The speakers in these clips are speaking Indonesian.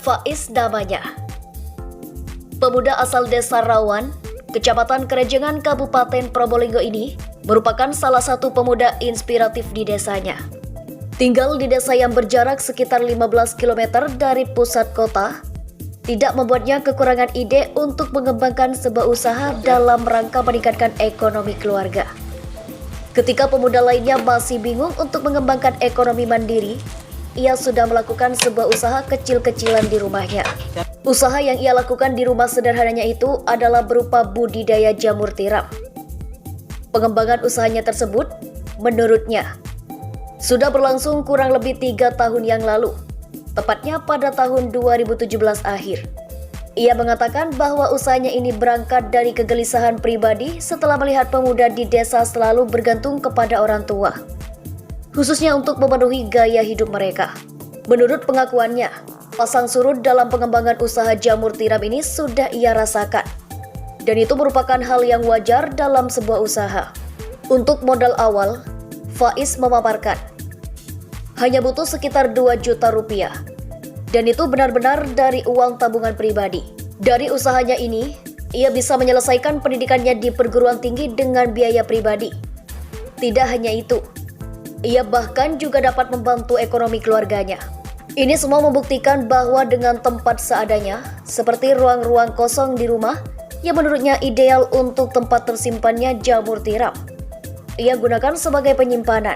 Faiz namanya. Pemuda asal Desa Rawan, Kecamatan Kerejengan, Kabupaten Probolinggo ini merupakan salah satu pemuda inspiratif di desanya. Tinggal di desa yang berjarak sekitar 15 km dari pusat kota, tidak membuatnya kekurangan ide untuk mengembangkan sebuah usaha dalam rangka meningkatkan ekonomi keluarga. Ketika pemuda lainnya masih bingung untuk mengembangkan ekonomi mandiri, ia sudah melakukan sebuah usaha kecil-kecilan di rumahnya. Usaha yang ia lakukan di rumah sederhananya itu adalah berupa budidaya jamur tiram. Pengembangan usahanya tersebut, menurutnya, sudah berlangsung kurang lebih 3 tahun yang lalu, tepatnya pada tahun 2017 akhir. Ia mengatakan bahwa usahanya ini berangkat dari kegelisahan pribadi setelah melihat pemuda di desa selalu bergantung kepada orang tua, khususnya untuk memenuhi gaya hidup mereka. Menurut pengakuannya, pasang surut dalam pengembangan usaha jamur tiram ini sudah ia rasakan, dan itu merupakan hal yang wajar dalam sebuah usaha. Untuk modal awal, Faiz memaparkan, hanya butuh sekitar 2 juta rupiah, dan itu benar-benar dari uang tabungan pribadi. Dari usahanya ini, ia bisa menyelesaikan pendidikannya di perguruan tinggi dengan biaya pribadi. Tidak hanya itu, ia bahkan juga dapat membantu ekonomi keluarganya. Ini semua membuktikan bahwa dengan tempat seadanya, seperti ruang-ruang kosong di rumah, yang menurutnya ideal untuk tempat tersimpannya jamur tiram, ia gunakan sebagai penyimpanan.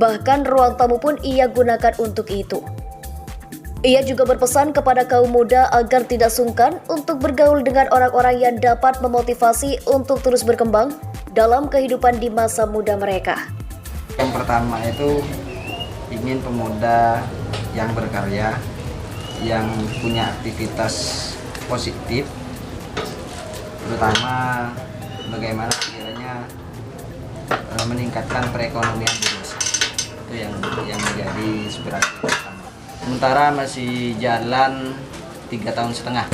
Bahkan ruang tamu pun ia gunakan untuk itu. Ia juga berpesan kepada kaum muda agar tidak sungkan untuk bergaul dengan orang-orang yang dapat memotivasi untuk terus berkembang dalam kehidupan di masa muda mereka. Yang pertama itu ingin pemuda yang berkarya, yang punya aktivitas positif, terutama bagaimana kiranya meningkatkan perekonomian di desa. Itu yang menjadi inspirasi pertama. Sementara masih jalan 3,5 tahun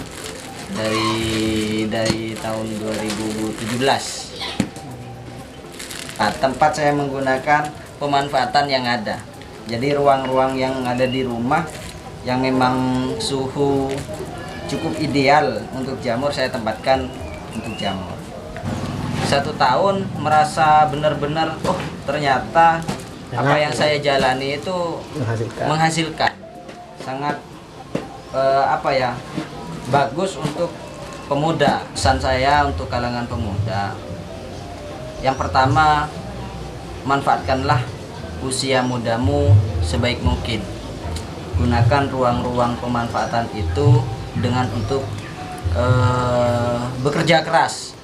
dari tahun 2017. Nah, tempat saya menggunakan pemanfaatan yang ada. Jadi ruang-ruang yang ada di rumah yang memang suhu cukup ideal untuk jamur, saya tempatkan untuk jamur. 1 tahun merasa benar-benar, ternyata apa yang saya jalani itu menghasilkan. Sangat bagus untuk pemuda. Pesan saya untuk kalangan pemuda, yang pertama, manfaatkanlah usia mudamu sebaik mungkin. Gunakan ruang-ruang pemanfaatan itu dengan untuk bekerja keras.